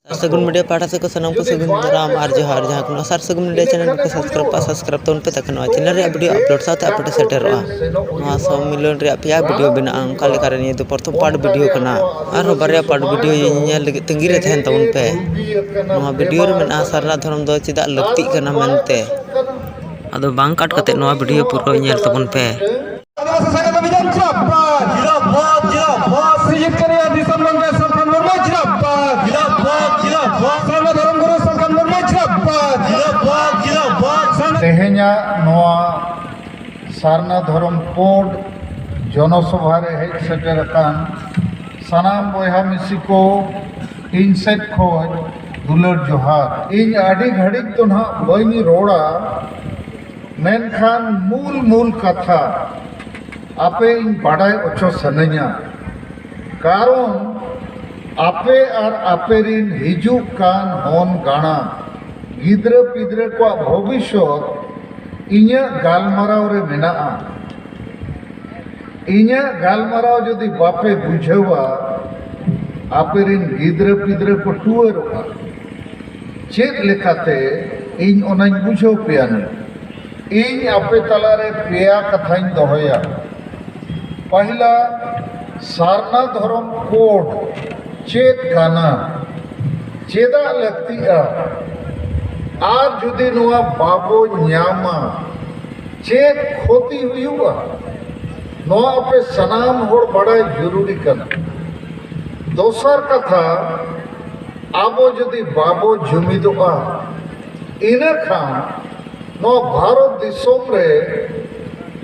सरसगुन media पाठा से को सनम को सगुन राम आर जोहार जहां को सरसगुन मीडिया चैनल को सब्सक्राइब तो उन पे तक नवा चैनल रे वीडियो अपलोड साथे अपडेट सेटरवा नवा 100 मिलियन रे पिया वीडियो बना अंका लेका रे तो प्रथम पार्ट वीडियो कना आर बारे पार्ट वीडियो ñel लगे तंगी रे थेन तउन पे नवा वीडियो रे मेना सरना धरम दो चिदा लगती कना मनते आदो बांग काट कते नवा वीडियो पूरा ñel तबन पे तेहेnya नोआ सारना धर्म कोड जनसभा रे हेज सेटर कान सनाम बयहा मिसी को इन सेट खोज दुलर जोहार इन आडी घड़िक तो ना बइनी रोड़ा मेनखान मूल कथा आपे इन बाडाय ओछो सनैया कारण आपे और आपे रिन हिजू कान होन गाना गिद्र पिद्र को भविष्य इन्या गालमाराव रे मेनाआ इन्या गालमाराव जदि बापे बुझेवा आपे रिन गिद्र पिद्र को टुअरवा चेक लेखाते इन ओनाñ बुझो पेयानी इन आपे तलारे पेया कथाñ दोहया पहला सारना धर्म कोड चेक गाना चेदा लगतिया आज जुदी नुआ बाबो न्यामा चेक खोती हुआ नुआ पे सनाम होड़ बड़ा जरूरी करना दोसर कथा आबो जुदी बाबो जुमिदुआ इने खान नुआ भारत दिसोम रे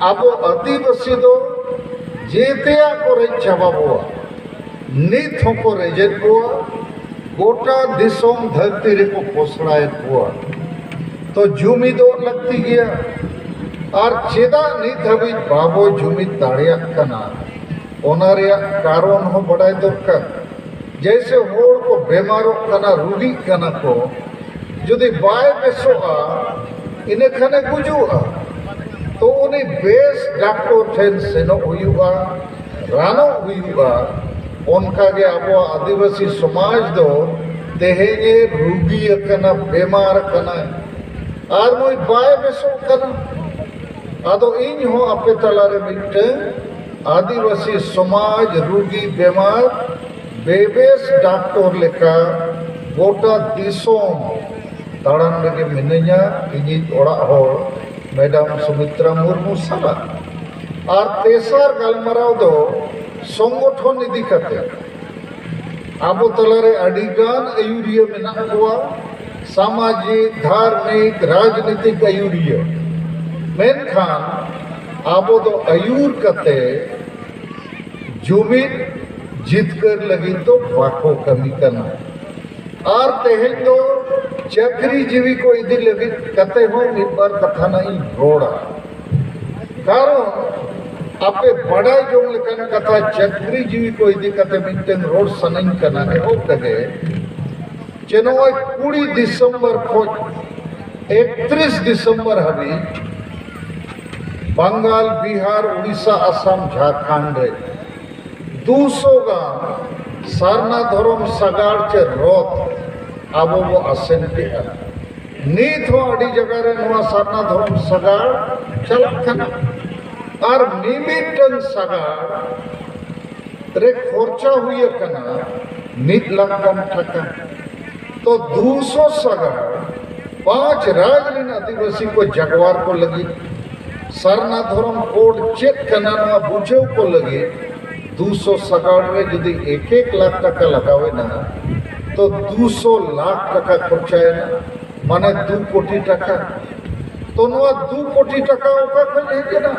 आबो आदिवासी दो जेतेया को रे चाबाबुआ नित होको रेजेट बुआ गोटा दिसोम धरती रे को पोसड़ाए हुआ तो जुमी दो लगती गया और चेदा नित हबी बाबो जुमी दाड़िया कना ओनारिया कारण हो बड़ाई दरकार जैसे होड़ को बेमारो कना रुगी कना को जुदी बाय बेसोआ इने खाने गुजुआ तो उन्हें बेस डॉक्टर ठेन सेनो हुआ रानो हुआ उनका के अब आदिवासी समाज दो तेहेगे रुगी कना बेमार कना और मोई बाय बेसो कना आदो इन हो अपे तलारे मिटे आदिवासी समाज रुगी बेमार बेबेस डॉक्टर लेका गोटा दिसोम ताड़न लगे मिनैया इनी ओड़ा हो मैडम सुमित्रा मुर्मू सला और तेसर गलमराव दो संगठन इदी करते आबो तलारे अडिगान आयुरिया मेना हुआ सामाजिक धार्मिक राजनीतिक आयुरिया मेनखान आबो दो आयुर कते जुमिद जितकर लगी तो बाको कमी करना और तेहें तो चक्री जीवी को इदी लगी कते हो एक बार कथा नहीं रोड़ा कारण आपे बड़ा जों लेकन कथा चक्री जीवी को इदी कते मिटन रोड सनन कना है ओ कगे चेनोय 20 दिसंबर खोज 31 दिसंबर हबी बंगाल बिहार उड़ीसा असम झारखंड रे 200 गांव सारना धर्म सगाड़ चे रोत आबो वो असेन के नीत हो अड़ी जगह रे नवा सारना धर्म सगाड़ चलत कना और निमिटन सगाड़ रे खर्चा हुई कना 1 लाख टका तो 200 सगाड़ 5 राजलीन आदिवासी को जगवार को लगी सरना धर्म कोड चेक कना नवा बुझे को लगी 200 सगाड़ रे यदि 1 लाख टका लगावे ना तो 200 लाख टका खर्चा है ना माने 2 कोटी टका तो नवा 2 कोटी टका ओका खले के ना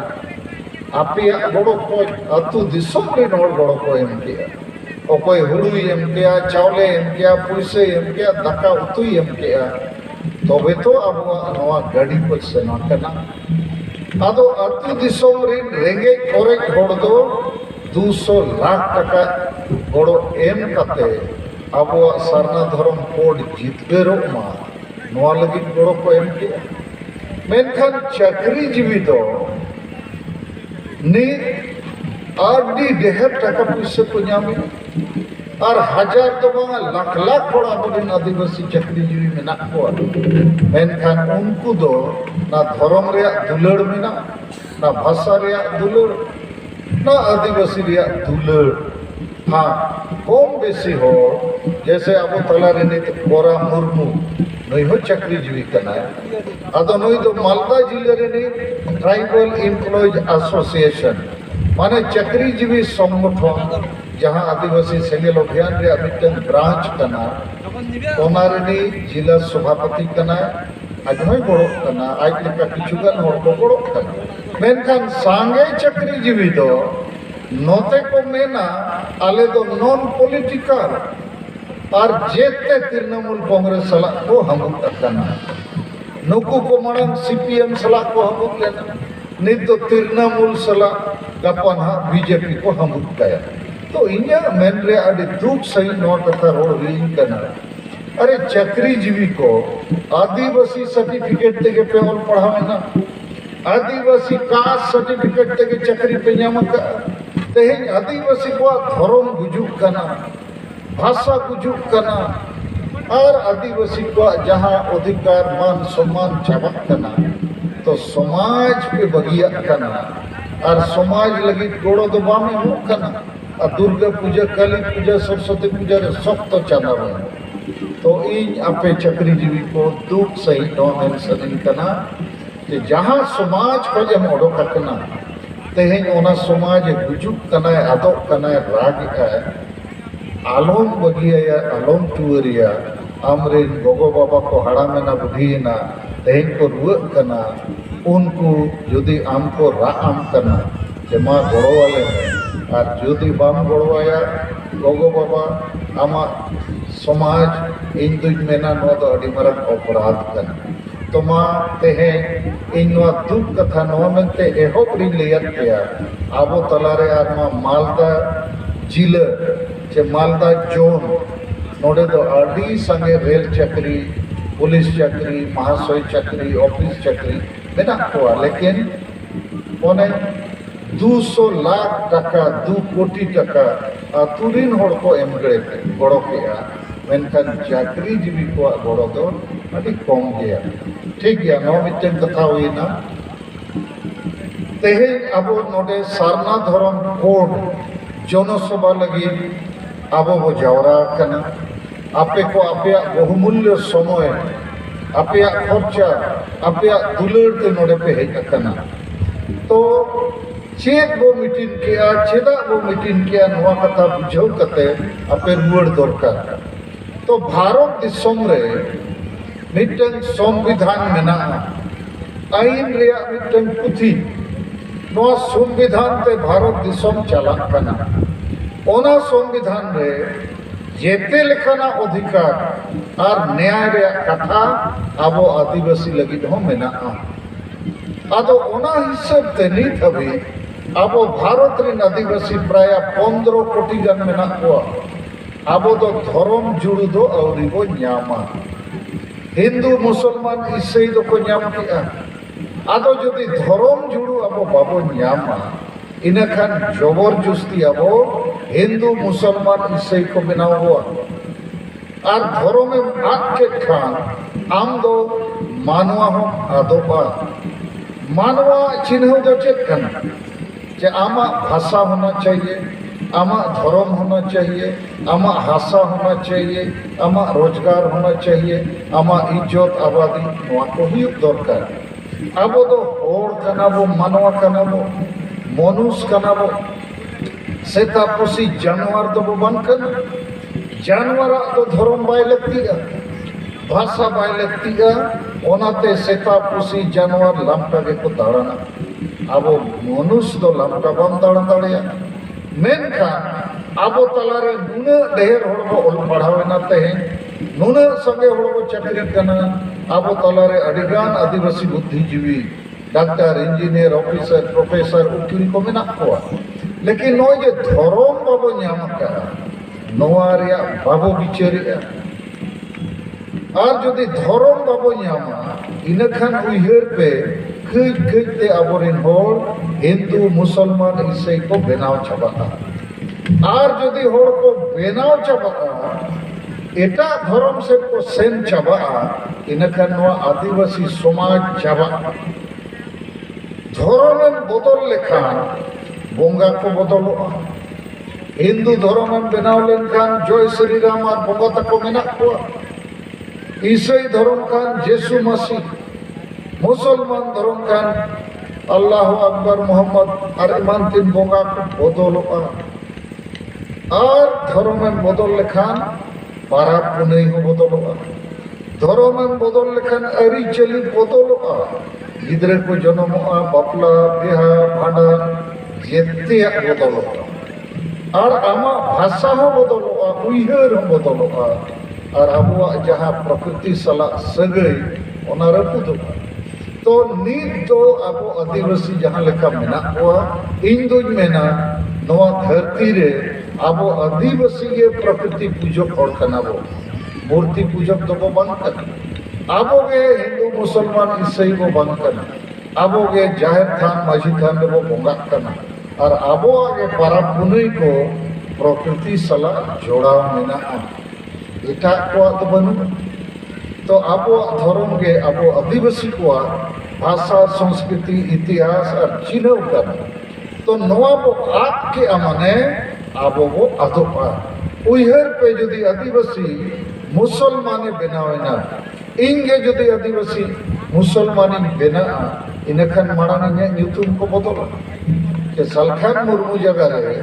आपे बड़ो को अतु दिसोम रे नोड़ बड़ो को एम के ओकोय हुड़ुई एम के चावले एम के पुइसे एम के दाका उतुई एम के तबे तो अब नवा गाड़ी पर सेना कना आदो अतु दिसोम रे रेंगे कोरे होड़ दो 200 लाख टका बड़ो एम कते अब सरना धर्म कोड जितबेरो मा नवा लगी बड़ो को एम के मेनखान चक्री जीवी दो नी आडी ढेर टका पैसा को नामे और हजार तो बांगा लाख लाख होड़ आबोरेन आदिवासी चाकरीजीवी मेना को मेनखान उनको दो ना धर्म रे दुलड़ मेना ना भाषा रे दुलड़ ना आदिवासी रे दुलड़ हाँ कम बेसी हो जैसे अब तला रे नित बोरा मुर्मू नई हो चाकरीजीवी कना आदो नई तो मालदा जिले रे नि ट्राइबल एम्प्लॉयज एसोसिएशन माने चाकरीजीवी संगठन जहाँ आदिवासी सेंगेल अभियान रे मिटन ब्रांच कना ओनारनी जिला सभापति कना आजमय गड़ो कना आज लेका किछुगान होड़ को गड़ो कना मेनखान सांगे चाकरीजीवी दो नोते को मेना आले दो नॉन पॉलिटिकल और जेते तृणमूल कांग्रेस सला को हमुक कना नुकु को मणन सीपीएम सला को हमुक लेना नित तो तृणमूल सला गपन हा बीजेपी को हमुक कया तो इन्या मेन रे अड़ी दुख सही नौ कथा रोड हुई कना अरे चाकरीजीवी को आदिवासी सर्टिफिकेट तेगे पे और पढ़ावे ना आदिवासी कास्ट सर्टिफिकेट तेगे चाकरी पे न्यामक तेहे आदिवासी को धर्म गुजुक कना भाषा गुजुक कना और आदिवासी को जहाँ अधिकार मान सम्मान चाबक कना तो समाज पे बगिया कना और समाज लगी गोड़ो दो बामे हो कना और दुर्गा पूजा काली पूजा सरस्वती पूजा रे सब तो चाना रहे तो इन आपे चाकरीजीवी को दुख सही नो मेंशन कना कि जहाँ समाज को जम ओडो कना तेहें ओना समाज गुजुक कना आदो कना राग है आलोम बगिया या आलोम टुवरिया आमरे गोगो बाबा को हड़ा में ना बुढ़ीना तेहें को रुक कना उनको यदि आम को राम कना जमा गड़ो वाले और जुदी बाम गड़वाया गोगो बाबा आमा समाज इन दुज मेना नो दो अड़ी मरक अपराध कना तो मा तेहे इन नो दुख कथा नो मेनते एहोब री लेयर पेया आबो तलारे आर मा मालदा जिले जे मालदा जोन नोडे दो अड़ी संगे रेल चाकरी पुलिस चाकरी महाशय चाकरी ऑफिस चाकरी मेना को लेकिन ओने 200 लाख टका 2 कोटी टका तुरीन होड़ को एमगड़े गड़ो केया मेनखान चाकरीजीवी को गड़ो दो अभी कम गया ठीक गया नो मिटन कथा हुईना तेहे अब नोडे सारना धर्म कोड जनसभा लगी अब वो जावरा कना आपे को आपे बहुमूल्य समय आपे खर्चा आपे दुलड़ ते नोडे पे हेज कना तो चेक वो मीटिंग किया चेदा वो मीटिंग किया नवा कथा बुझाव कते आपे रुवड़ दरकार तो भारत दिसम रे मिटन संविधान मेना आईन रे मिटन पुथी नवा संविधान ते भारत दिसम चला कना ओना संविधान रे जेते लेखाना अधिकार और न्याय रे कथा आबो आदिवासी लगी हो मेना आदो ओना हिसाब ते नित हबी आबो भारत रे आदिवासी प्राय 15 कोटी गान मेना को आबो दो धर्म जुड़ू दो औरी बो न्यामा हिंदू मुसलमान ईसाई दो को न्याम किया आदो जदि धर्म जुड़ू आबो बाबो न्यामा इना खान जबरदस्ती आबो हिंदू मुसलमान ईसाई को बनाओ हुआ और धर्म में आग के खान आम दो मानवा हो आदो बा मानवा चिन्ह दो चेक करना जे आमा भाषा होना चाहिए आमा धर्म होना चाहिए आमा हासा होना चाहिए आमा रोजगार होना चाहिए आमा इज्जत आबादी नवा को ही दरकार अब तो होड़ कना वो मानवा कना वो मनुष्य कना वो सेता पुसी जानवर तो वो बन कर जानवर तो धर्म बाय लगती है भाषा बाय लगती है ओनाते सेता पुसी जानवर लंपटा के को दाड़ना अब मनुष्य तो लंपटा बन दाड़न दाड़िया मेनका अब तलारे नुना ढेर होड़ को ओल पढ़ावे ना तेहे नुना संगे होड़ को चाकरी करना अब तलारे अडिगान आदिवासी बुद्धिजीवी डॉक्टर इंजीनियर ऑफिसर प्रोफेसर उकिल को मेना को लेकिन नो जे धर्म बाबो न्यामका नोआ रिया बाबो बिचारिया और जदि धर्म बाबो न्यामा इनखान उइहर पे कई कई ते आबोरिन होड़ हिंदू मुसलमान ईसाई को बनाव छबाता और जदि हर को बेनाव चाबा एटा धर्म से को सेन चाबा इनखान आदिवासी समाज चाबा धर्म बदल लेखान बोंगा को बदलो हिंदू धर्म बनाव लेखान जय श्री राम और बोंगा तको मेना को ईसाई धर्म खान जेसु मसीह मुसलमान धर्म खान अल्लाह अकबर मोहम्मद और ईमान तीन बोंगा को बदलो और धर्म बदल लेखान पाराब पुनई हो बदलो धर्म बदल लेखान अरी चली बदलो गिद्रे को जन्मोगा बापला बिहा भांडन जेते बदलो और आमा भाषा हो बदलो उइहर हो बदलो और अबुआ जहाँ प्रकृति सला सगई ओना रपुदो तो नीत तो अब आदिवासी जहाँ लेखा मेना हुआ इन दुज मेना नवा धरती रे अब आदिवासी के प्रकृति पूजक और कनाबो मूर्ति पूजक तो को बंद कर अब के हिंदू मुसलमान ईसाई को बंद करना अब के जाहिर थान मस्जिद थान वो बोंगा करना और अब आगे परब पुनई को प्रकृति सला जोड़ा मेना इटा को तो बनू तो अब धर्म के अब आदिवासी को भाषा संस्कृति इतिहास और चिन्ह कर तो नवा वो आग के अमने अब वो अधोपा उइहर पे जदि आदिवासी मुसलमाने बनावेना इंगे जदि आदिवासी मुसलमानी बना इनखान माड़ांग ᱧᱩᱛᱩᱢ को बदला के सलखान मुर्मू जगह रे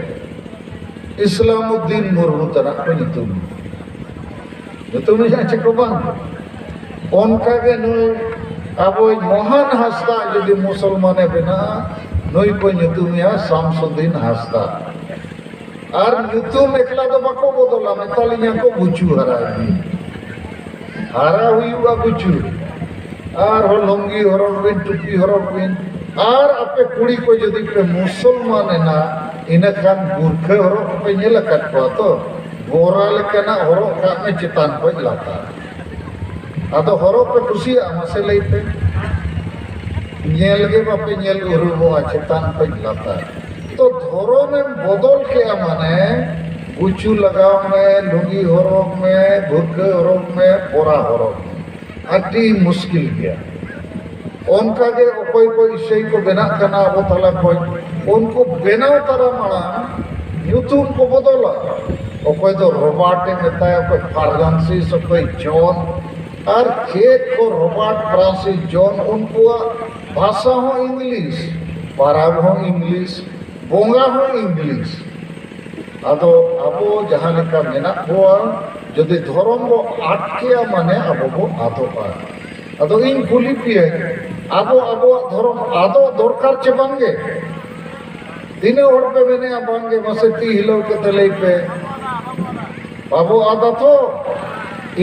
इस्लामुद्दीन मुर्मू तना को ᱧᱩᱛᱩᱢ को बांग उनका के नुई अब महान हस्ता जदि मुसलमाने बना नुई को ᱧᱩᱛᱩᱢया शामसुद्दीन हस्ता और ᱧᱩᱛᱩᱢ एकला तो बाको बदला मेतालिया को बुचू हरा हुआ बुचू और हो लुंगी हरक बिन टुपी हरक बिन और अपे कुड़ी को जदि पे मुसलमान ना इनखान बुरखे हरक पे नेल कट को तो गोरा लेकना हरक का में चितान को लाता आदो हरक पे खुशिया मसे लई पे नेल के बापे नेल उरुमो चितान को लाता तो धर्म में बदल के माने बुचू लगाव में लुंगी हरक में बुरखे हरक में बोरा हरक अति मुश्किल गया उनका के कोई कोई इसे को बना करना अब तला कोई उनको बेनाव तारा माना ᱧᱩᱛᱩᱢ को बदला कोई तो रोबर्ट मेता कोई फ्रांसिस कोई जॉन और खेत को रोबर्ट फ्रांसिस जॉन उनको भाषा हो इंग्लिश पाराब हो इंग्लिश बोंगा हो इंग्लिश अदो अब जहाँ लेका मेना हुआ जदि धर्म को आटके माने अब को आदो पा अदो इन कुली पिए अब धर्म आदो दरकार चे बांगे दिने और पे मैंने बांगे मसेती हिलो के तले पे अब आदा तो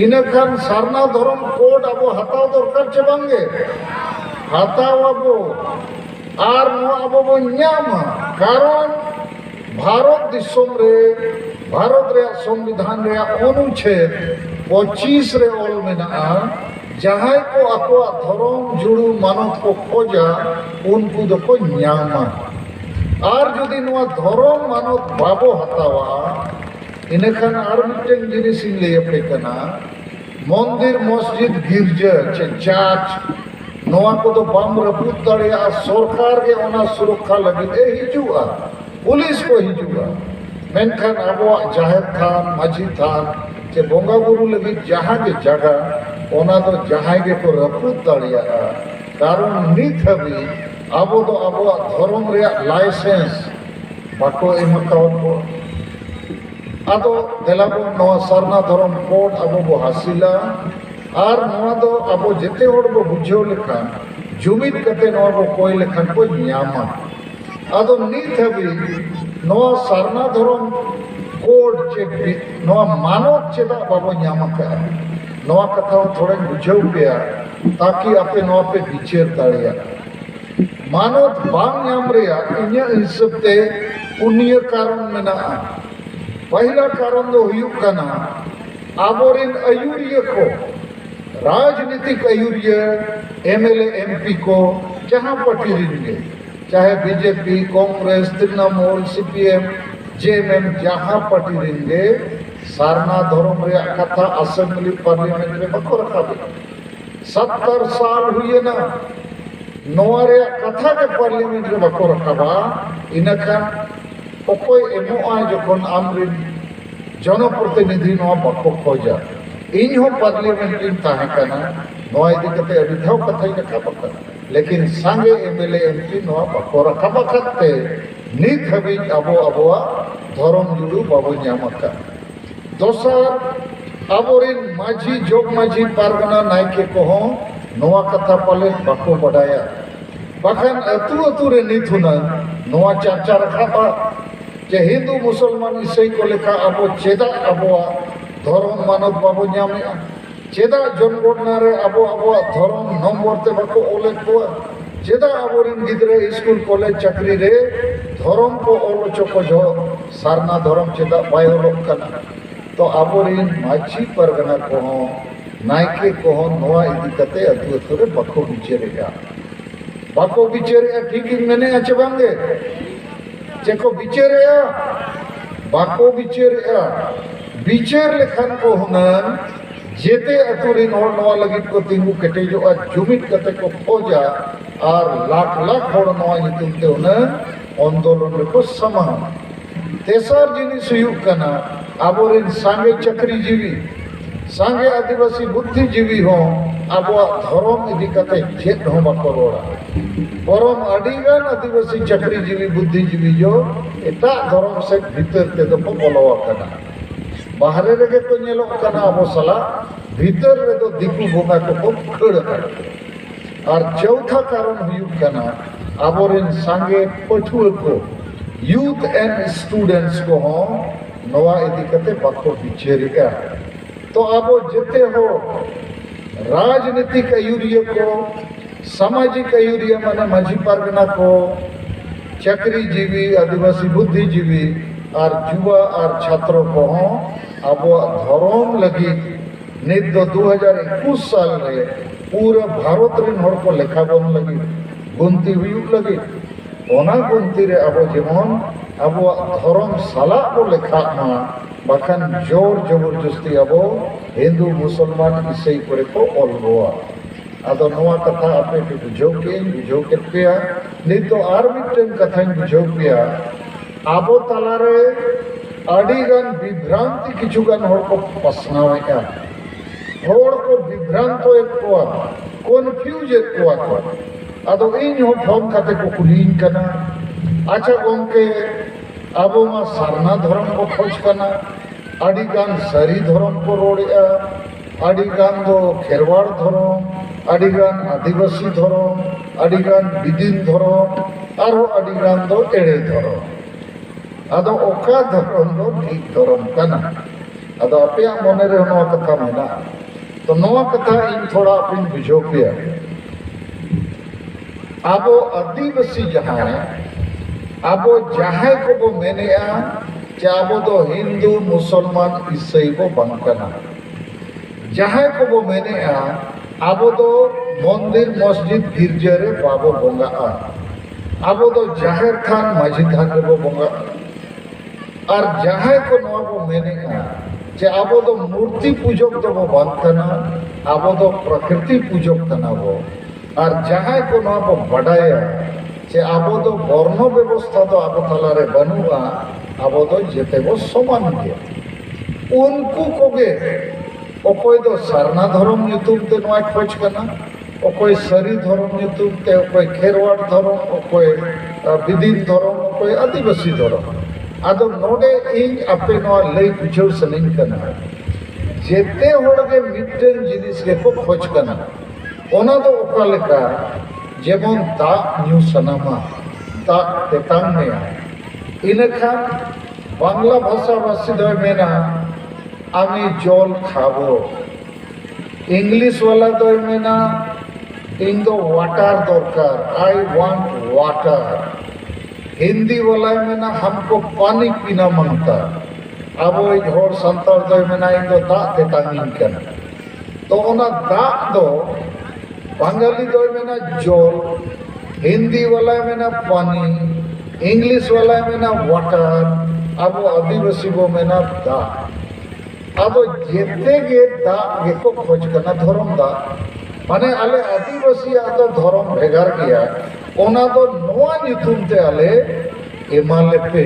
इनखान सारना धर्म कोड अब हताव दरकार चे बांगे हताव अब और नो अब न्याम कारण भारत दिसम रे भारत रे संविधान रे अनुच्छेद 25 रे ऑल मेना जहां को आपो धर्म जुड़ू मानत को खोजा उनको दो को न्यामा और जदि नुआ धर्म मानत बाबो हतावा इनखान आर मिटेन जिनिस ले पे कना मंदिर मस्जिद गिरजा चे चर्च नुआ को तो बम रपूत दड़िया सरकार के ओना सुरक्षा लगी ए हिजुआ पुलिस को हिजुआ मेनखान आबो जाहिर थान मस्जिद थान के बोंगा बुरु लगी जहां के जगह ओना तो जहां के को रपूत दड़िया कारण नित हबी आबो तो आबो धर्म रे लाइसेंस बाको एमकाउ को आदो देलाबो नवा सरना धर्म कोड आबो बो हासिला और नवा दो आबो जेते होड़ बो बुझो लेखा जुमित कते नवा बो कोई लेखन को न्यामा आदो नित हबी नवा सरना धर्म कोड चे नवा मानव चेदा बाबो न्यामा का नवा कथा थोड़े बुझो पिया ताकि आपे नवा पे विचार दाड़िया मानव बांग न्याम रेया इन्या हिसाब ते पुण्य कारण मेना पहला कारण दो हुयुक कना आबोरिन अयुरिय को राजनीतिक अयुरिय एमएलए एमपी को जहां पटी रिंगे चाहे बीजेपी कांग्रेस तृणमूल सीपीएम जे मेम जहाँ पार्टी रेंगे सारना धर्म रे कथा असेंबली पार्लियामेंट में बको रखा 70 साल हुए ना नोआ रे कथा के पार्लियामेंट रे बको रखा इनखान ओकोय एमोआ जखन आमरिन जनप्रतिनिधि नोआ बको खोजा इन हो पार्लियामेंट इन ताहे कना नोआ इदी कते अभी धाव कथा रखा बका लेकिन संगे एमएलए एमपी नोआ बको रखा बकते नित हबी अबो अबोआ धर्म जुड़ू बाबो ᱧᱟᱢᱟᱠᱟ दोसर अबोरिन माझी जोग माझी पारगना नायके कोहो नोआ कथा पाले बाको बडाया बाखान अतु अतु रे नित हुना नोआ चर्चा रखा जे हिंदू मुसलमान ईसाई को लेखा अबो चेदा अबोआ धर्म मानव बाबो ᱧᱟᱢᱮᱟ चेदा जनगणना रे अबो अबोआ धर्म नंबर ते बाको ओले कोआ चेदा अबोरिन गिदरे स्कूल कॉलेज चाकरी रे धर्म को ओलो चको जो सारना धर्म चेदा बाय होलोक कना तो अबोरिन माझी परगना को नायके को नोआ इदी कते अतु अतु रे बाको बिचेरेया ठीक मेने आचे बांगे जेको बिचेरेया बाको बिचेरेया बिचेर लेखान को हुनन जेते अतुरिन होर नोआ लगित को तिंगु केटेजोआ जुमित कते को खोजा और लाख लाख होर नोआ नितुम ते हुनन आंदोलन को समा तेसर जिनिस हुयुग कना अबोरिन सांगे चक्रीजीवी सांगे आदिवासी बुद्धिजीवी हो अबो धर्म इदी कते चेत हो बाको रोड़ा बरम अडिगान आदिवासी चक्रीजीवी बुद्धिजीवी जो एटा धर्म से भीतर ते दो बोलवा कना बाहरे रेगे को नेलो कना अबो सला भीतर रे दो दिकु बोंगा को खड़ और चौथा कारण हुयुग कना अबोरिन सांगे पठुआ को यूथ एंड स्टूडेंट्स को हो नोआ इदी कते बाको बिचेरिया तो अब जिते हो राजनीतिक अयुरिया को सामाजिक अयुरिया माने माझी पारगना को चक्रीजीवी आदिवासी बुद्धिजीवी और युवा और छात्रों को अब धर्म लगी नित 2021 साल रे पूरा भारत रिन हर को लेखा बन लगी गुनती हुयुग लगी ओना गुनती रे अब जेमन अब धर्म साला को लेखा मा बाखान जोर जबरदस्ती अब हिंदू मुसलमान ईसाई करे को ओलबोआ आदो नोआ कथा आपे बुझो के पेया नहीं तो आर मिटन कथा बुझो पेया आबो तालारे अडिगान विभ्रांति किछुगान होर को पसनावेया होर को विभ्रांतो एक कोआ कन्फ्यूज एक कोआ को आदो इन हो फोन कते को कुलीन कना अच्छा गोंके आबो मा सारना धर्म को खोज कना अडिगान सरी धर्म को रोड़ेया अडिगान दो खेरवाड़ धर्म अडिगान आदिवासी धर्म अडिगान बिदिन धर्म और अडिगान दो एड़े धर्म आदो ओका धर्म दो ठीक धर्म कना आदो अपया मने रे नोआ कथा मेना तो नोआ कथा इन थोड़ा अपन बुझो पिया आबो आदिवासी जहां आबो जहां को बो मेनेया जे आबो दो हिंदू मुसलमान ईसाई को बंकना जहां को बो मेनेया आबो दो मंदिर मस्जिद गिरजा रे बाबो बोंगा आबो दो जाहिर खान माझी थान रे बो बोंगा और जहां को नवा बो मेनेया जे आबो दो मूर्ति पूजक दो बो बंकना आबो दो प्रकृति पूजक तना बो और जहां को नवा बो बडाया जे आबो दो वर्ण व्यवस्था तो आबो तलारे बनुआ आबो दो जेते बो समान गया उनको कोगे ओकोय दो सरना धर्म ᱧᱩᱛᱩᱢ ते नोआ खोज कना ओकोय सरी धर्म ᱧᱩᱛᱩᱢ ते ओकोय खेरवाड़ धर्म ओकोय बिदिन धर्म ओकोय आदिवासी धर्म आदो नोडे इन अपे नोआ लई बुझाव सनिन कना जेते होड़गे मिटन जिनिस के को खोज कना ओना दो ओका लेका जेमन दा न्यू सनामा दा तेतांग में इनखा बांग्ला भाषा भाषी दो मेना आमी जल खाबो इंग्लिश वाला दो मेना इन दो वाटर दरकार आई वांट वाटर हिंदी वाला मेना हमको पानी पीना मांगता अब हर संतार दो मेना इन दो दा तेतांगिन कना तो ओना दा दो बांगाली दो मेना जल हिंदी वाला मेना पानी इंग्लिश वाला मेना वाटर अब आदिवासी बो मेना दा अब जेते गे दा गेको खोज करना धर्म दा माने आले आदिवासी आदा धर्म भेगार गया ओना दो नोआ नितुम ते आले एमाले पे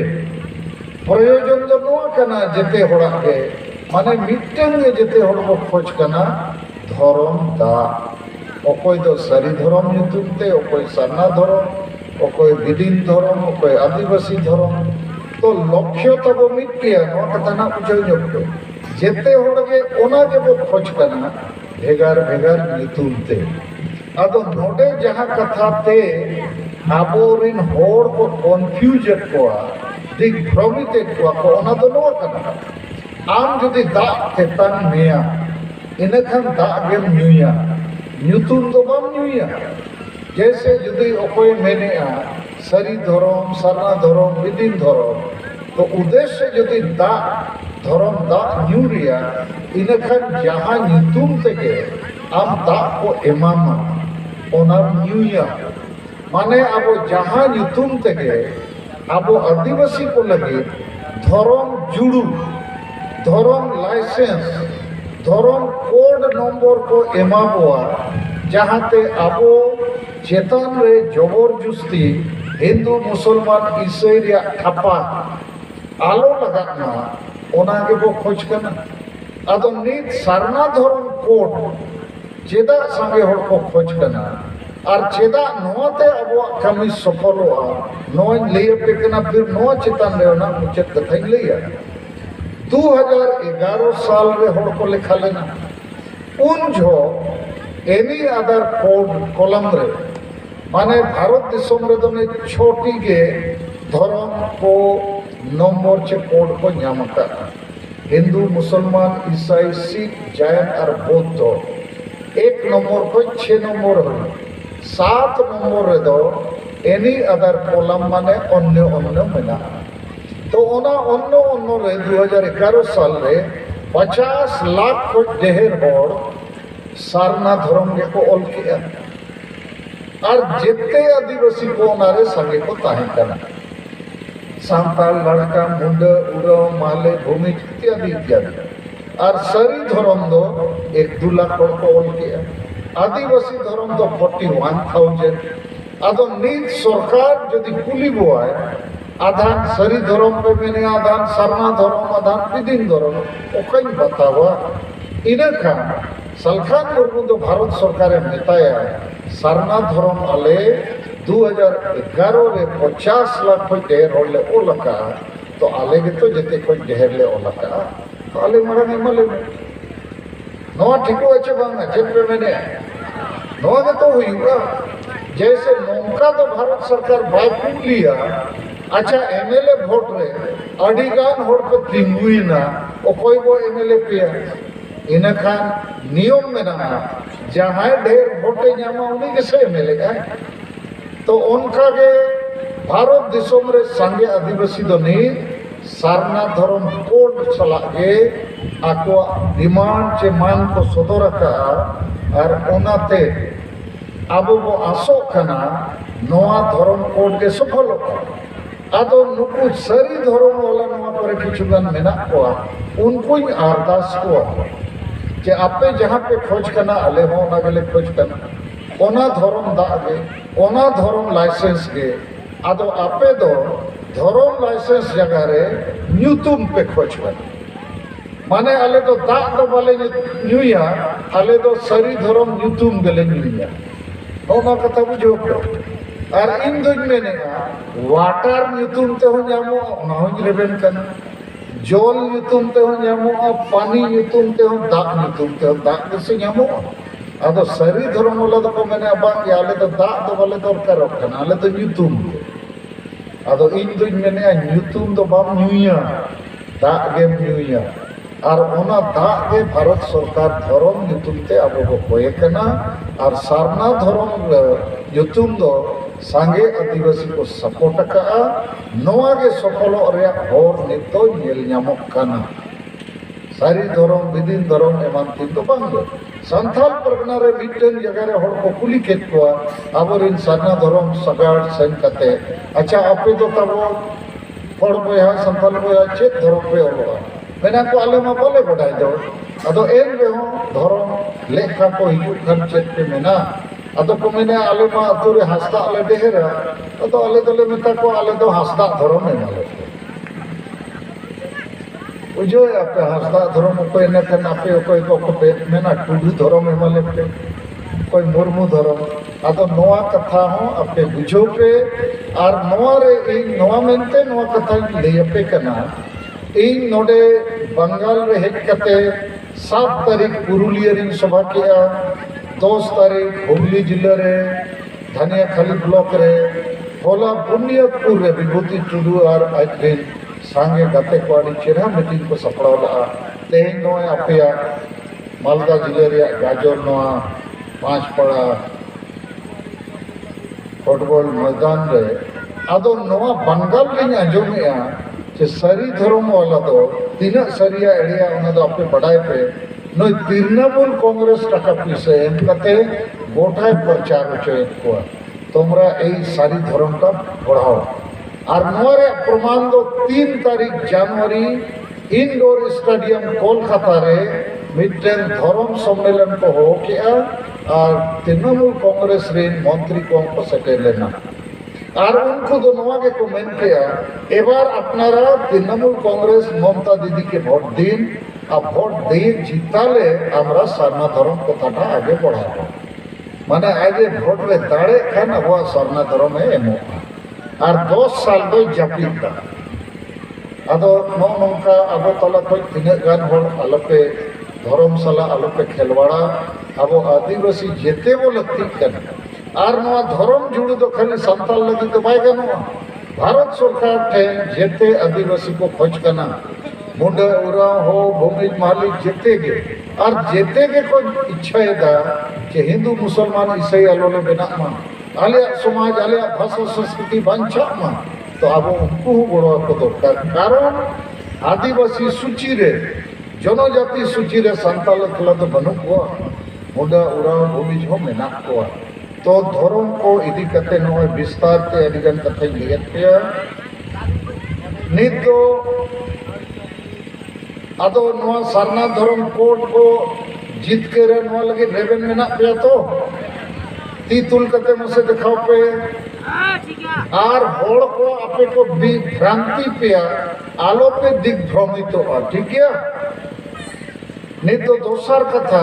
प्रयोजन दो नोआ कना जेते होड़ा के माने मिट्टन गे जेते होड़ बो खोज करना धर्म दा ओकोय दो सारी धर्म नितुम ते ओकोय सारना धर्म ओकोय बिदिन धर्म ओकोय आदिवासी धर्म तो लक्ष्य तब मिट गया नोआ कथा ना बुझाई जब जेते होड़गे ओना के बो खोज करना भेगार भेगार नितुम ते आदो नोडे जहां कथा ते आबोरिन होड़ को कन्फ्यूजन कोआ दिग भ्रमित कोआ को ओना दो नोआ कना आम जुदी दा तेतान मेया इनखान दा गेम न्यूया न्यूतुम दो बम न्यूया जैसे जुदी ओकोय मेनेआ सरी धर्म सरना धर्म बिदिन धर्म तो उद्देश्य जुदी दा धर्म दा न्यूरिया इनखान जहां न्यूतुम तेगे आम दा को एमामा ओना न्यूया माने अब जहां न्यूतुम तेगे अब आदिवासी को लगे धर्म जुड़ू धर्म लाइसेंस धर्म कोड नंबर को एमाबोआ जहाते आबो चेतन रे जबरदस्ती हिंदू मुसलमान ईसाई रे थापा आलो लगाना ओना के बो खोज करना आदो नीत सारना धर्म कोड चेदा संगे होड़ को खोज करना और चेदा नोते अबो कमी सफलोआ नोय लेय पे कना फिर नो चेतन रे ना मुचत कथाई लेया 2011 साल रे होड़ को लिखा लेना उन जो एनी अदर कोड कॉलम रे माने भारत दिसोम रे दने छोटी के धर्म को नंबर चे कोड को न्यामका हिंदू मुसलमान ईसाई सिख जैन और बौद्ध 1 नंबर को 6 नंबर हो 7 नंबर रे दो एनी अदर कॉलम माने अन्य अन्य मेना तो ओना अन्य अन्य रे 2011 साल रे 50 लाख को ढेर होड़ सारना धर्म के को ऑल किया और जितने आदिवासी को नारे संगे को ताहे करना सांताल लड़का मुंडा उराव माले भूमि इत्यादि इत्यादि और सारी धर्म दो 1-2 लाख को ऑल किया आदिवासी धर्म दो 41,000 आदो नीत सरकार जदि कुली बोआय आधान सारी धर्म पे मैंने आधान सरना धर्म आधान बिदिन धर्म ओकई बतावा इनका सलखान मुर्मू दो भारत सरकार नेताया सरना धर्म आले 2011 रे 50 लाख को ढेर होले ओलका तो आले के तो जते को ढेर ले ओलका तो आले मरा नहीं मले नोआ ठीको अच्छे बांगा जब पे मैंने नोआ के तो हुईगा जैसे नौका तो भारत सरकार बाइक लिया अच्छा एमएलए वोट रे अडिगान होड़ पे तिंगुई ना ओ कोई वो एमएलए पिया इनखान नियम में ना जहां ढेर वोटे न्यामा उन्हीं के से एमएलए का तो उनका के भारत दिसोम रे संगे आदिवासी दो नहीं सारना धर्म कोड चला के आको डिमांड चे मान को सदर का और ओनाते अब वो आसो कना नोआ धर्म कोड के सफल आदो नुकु सरी धर्म वाला नोआ पर किछुगान मेना को उनको ही अरदास को जे आपे जहां पे खोज करना आले हो ना गले खोज करना ओना धर्म दागे ओना धर्म लाइसेंस के आदो आपे दो धर्म लाइसेंस जगह रे न्यूतुम पे खोज करना माने आले तो दाग दो वाले न्यूया आले तो सरी धर्म न्यूतुम गले न्यूया ओना कथा बुझो और इन दुन में ने वाटर न्यूतुम ते हो जामो ना हो रेबेन कना जल न्यूतुम ते हो जामो पानी न्यूतुम ते हो दाग से जामो आदो सरी धर्म वाला तो मैंने बाकी आले तो दाग दो वाले दरकार कना आले तो न्यूतुम आदो इन दुन में ने न्यूतुम तो बाम न्यूया दाग गे न्यूया और ओना दाग गे भारत सरकार धर्म न्यूतुम ते अब को कोए कना और सारना धर्म न्यूतुम दो सांगे आदिवासी को सपोर्ट का नोआ के सफल और नितो नेल न्यामक कना सारी धर्म बिदिन धर्म एमान तीन तो बांगे संथाल परगना रे मिटन जगह रे होड़ को कुली केत को आबोरिन सारना धर्म सगाड़ सेन कते अच्छा आपे तो तबो हर बया संताल बया चेत धर्म पे ओलोआ मेना को आले मा बोले बडाय दो अदो एन रेहो धर्म लेखा को हिजु खान चेत पे मेना अदो को मेने आले मा अतु रे हस्ता आले देहरा अदो आले दोले मेता को आले दो हस्ता धर्म में माले उजो आपे हस्ता धर्म को ने कन आपे को पे मेना टुडू धर्म में माले पे कोई मुर्मू धर्म अदो नोआ कथा हो आपे बुझो पे और नोआ रे इन नोआ मेनते नोआ कथा ले पे कना इन नोडे बंगाल रे हेज कते 7 तारीख पुरुलिया रिन सभा किया 10 तारीख हुगली जिला रे धनियाखाली ब्लॉक रे होला बुनियादपुर रे विभूति टुडू और आइरिन सांगे गते कोडी चेरा मीटिंग को सपड़ावला तेन नोए आपया मालदा जिले रे गाजर नोआ 5 पड़ा फुटबॉल मैदान रे अदो नोआ बंगाल रे आंजोमेया जे सरी धर्म वाला दो तीना सरिया एड़िया उना दो आपे बड़ाई पे नोई तृणमूल कांग्रेस टाका पीसे एम कते गोटाय प्रचार होचेत को तोमरा एई सारी धर्म का बढ़ाओ और नोरे प्रमाण दो 3 तारीख जनवरी इंडोर स्टेडियम कोलकाता रे मिटेन धर्म सम्मेलन को हो किया और तृणमूल कांग्रेस रे मंत्री को सेटेल लेना और उनको दोनों के को मेन किया एबार अपनारा तृणमूल कांग्रेस ममता दीदी के वोट दिन अब वोट दिन जीताले हमरा सरना धर्म कथाटा आगे बढ़ाबो माने आगे वोट रे दाड़े खान अब सरना धर्म में एमो और 10 साल दो जापिता अदो नोंका अब तला कोई तिना गान होड़ आलोपे धर्मशाला आलोपे खेलवाड़ा अब आदिवासी जेते वो लगती कना और नवा धर्म जुड़े तो खाली संताल लगी तो बाय गनवा भारत सरकार थे जेते आदिवासी को खोज करना मुंडा उरा हो भूमि मालिक जेते के और जेते के कोई इच्छा है दा कि हिंदू मुसलमान ईसाई आलोले बेना मा आले समाज आले भाषा संस्कृति बंचा मा तो अब उनको बड़ो को दरकार कारण आदिवासी सूची रे जनजाति सूची रे संताल खला तो बनु को मुंडा उरा भूमि जो मेना को तो धर्म को इदी कते नोय विस्तार ते अदिगन कथे लियत पे नित तो अदो नोआ सरना धर्म कोड को जीत के रे नोआ लगे रेबन में ना पे तो ती तुल कते मसे दिखाओ पे और होड़ को आपे को भ्रांति पे आलो पे दिग्भ्रमित तो ठीक है नित तो दोसर कथा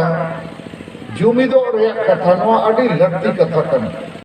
जुमिदो रे कथा नोआ अडी लगती कथा कन